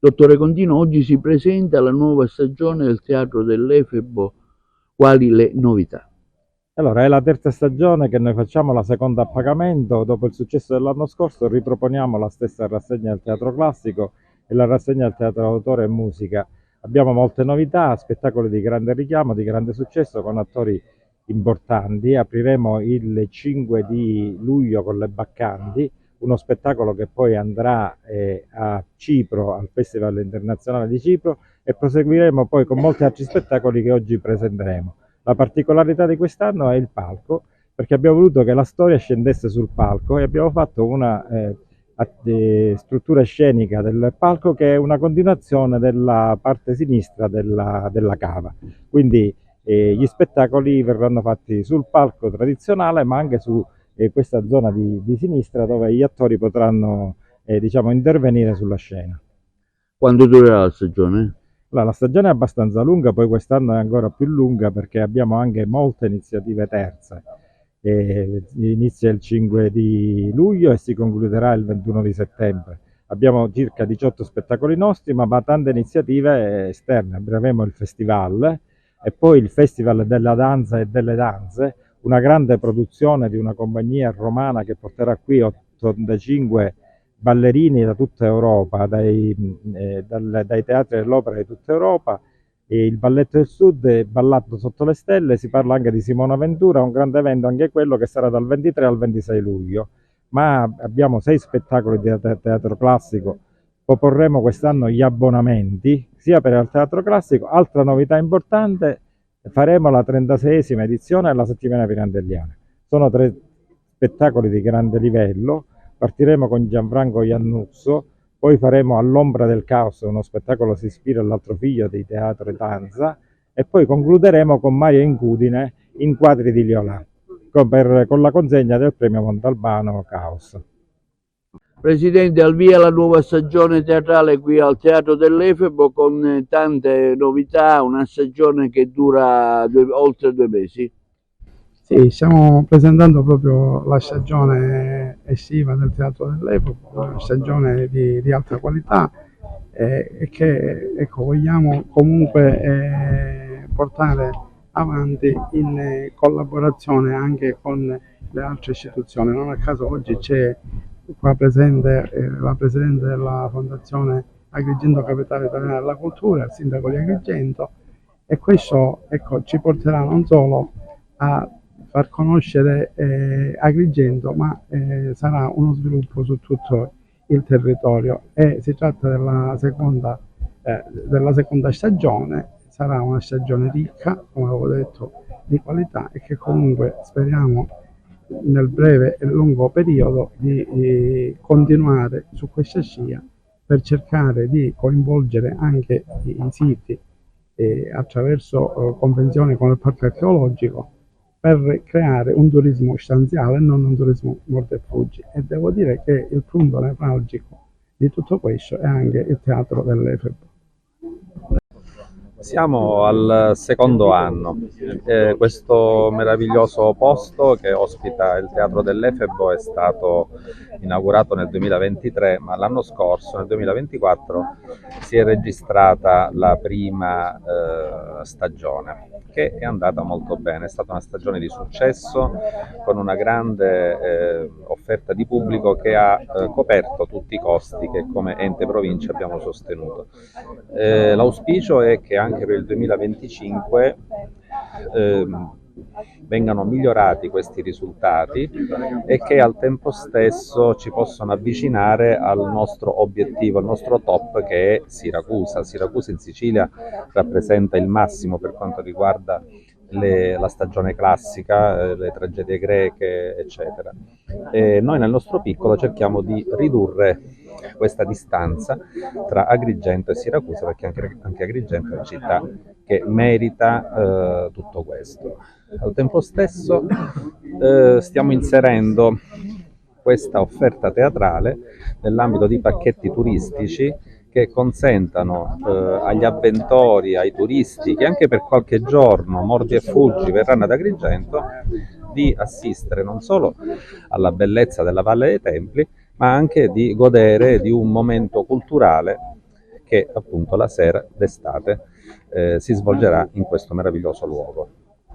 Dottore Contino, oggi si presenta la nuova stagione del Teatro dell'Efebo. Quali le novità? Allora, è la terza stagione che noi facciamo, la seconda a pagamento. Dopo il successo dell'anno scorso riproponiamo la stessa rassegna del teatro classico e la rassegna del teatro d'autore e musica. Abbiamo molte novità, spettacoli di grande richiamo, di grande successo con attori importanti. Apriremo il 5 di luglio con Le Baccanti, uno spettacolo che poi andrà a Cipro, al Festival Internazionale di Cipro, e proseguiremo poi con molti altri spettacoli che oggi presenteremo. La particolarità di quest'anno è il palco, perché abbiamo voluto che la storia scendesse sul palco e abbiamo fatto una struttura scenica del palco che è una continuazione della parte sinistra della cava. Quindi gli spettacoli verranno fatti sul palco tradizionale, ma anche su questa zona di sinistra dove gli attori potranno diciamo, intervenire sulla scena. Quando durerà la stagione? Allora, la stagione è abbastanza lunga, poi quest'anno è ancora più lunga perché abbiamo anche molte iniziative terze. Inizia il 5 di luglio e si concluderà il 21 di settembre. Abbiamo circa 18 spettacoli nostri, ma tante iniziative esterne. Avremo il festival e poi il Festival della Danza e delle Danze, una grande produzione di una compagnia romana che porterà qui 85 ballerini da tutta Europa, dai teatri dell'opera di tutta Europa. E il Balletto del Sud è ballato sotto le stelle, si parla anche di Simona Ventura, un grande evento anche quello che sarà dal 23 al 26 luglio. Ma abbiamo 6 spettacoli di teatro classico, proporremo quest'anno gli abbonamenti sia per il teatro classico. Altra novità importante, faremo la 36esima edizione della settimana pirandelliana. Sono 3 spettacoli di grande livello. Partiremo con Gianfranco Iannuzzo, poi faremo All'ombra del caos, uno spettacolo si ispira all'altro figlio di Teatro e Danza, e poi concluderemo con Mario Incudine in Quadri di Liolà, con la consegna del premio Montalbano Caos. Presidente, al via la nuova stagione teatrale qui al Teatro dell'Efebo con tante novità, una stagione che dura oltre 2 mesi. Sì, stiamo presentando proprio la stagione estiva del Teatro dell'Epoca, una stagione di alta qualità e che ecco, vogliamo comunque portare avanti in collaborazione anche con le altre istituzioni. Non a caso oggi c'è qua presente la Presidente della Fondazione Agrigento Capitale Italiana della Cultura, il Sindaco di Agrigento, e questo ecco, ci porterà non solo a far conoscere Agrigento, ma sarà uno sviluppo su tutto il territorio, e si tratta della seconda stagione. Sarà una stagione ricca, come avevo detto, di qualità, e che comunque speriamo nel breve e lungo periodo di continuare su questa scia per cercare di coinvolgere anche i siti attraverso convenzioni con il parco archeologico, per creare un turismo stanziale e non un turismo mordi e fuggi. E devo dire che il punto nevralgico di tutto questo è anche il Teatro dell'Efebo. Siamo al secondo anno. Questo meraviglioso posto che ospita il Teatro dell'Efebo è stato inaugurato nel 2023, ma l'anno scorso, nel 2024, si è registrata la prima stagione, che è andata molto bene. È stata una stagione di successo con una grande offerta di pubblico che ha coperto tutti i costi che come ente provincia abbiamo sostenuto. L'auspicio è che anche per il 2025 vengano migliorati questi risultati e che al tempo stesso ci possano avvicinare al nostro obiettivo, al nostro top, che è Siracusa. Siracusa in Sicilia rappresenta il massimo per quanto riguarda la stagione classica, le tragedie greche, eccetera. E noi nel nostro piccolo cerchiamo di ridurre questa distanza tra Agrigento e Siracusa, perché anche Agrigento è una città che merita tutto questo. Al tempo stesso stiamo inserendo questa offerta teatrale nell'ambito di pacchetti turistici che consentano agli avventori, ai turisti che anche per qualche giorno, mordi e fuggi, verranno ad Agrigento, di assistere non solo alla bellezza della Valle dei Templi, ma anche di godere di un momento culturale che appunto la sera d'estate si svolgerà in questo meraviglioso luogo.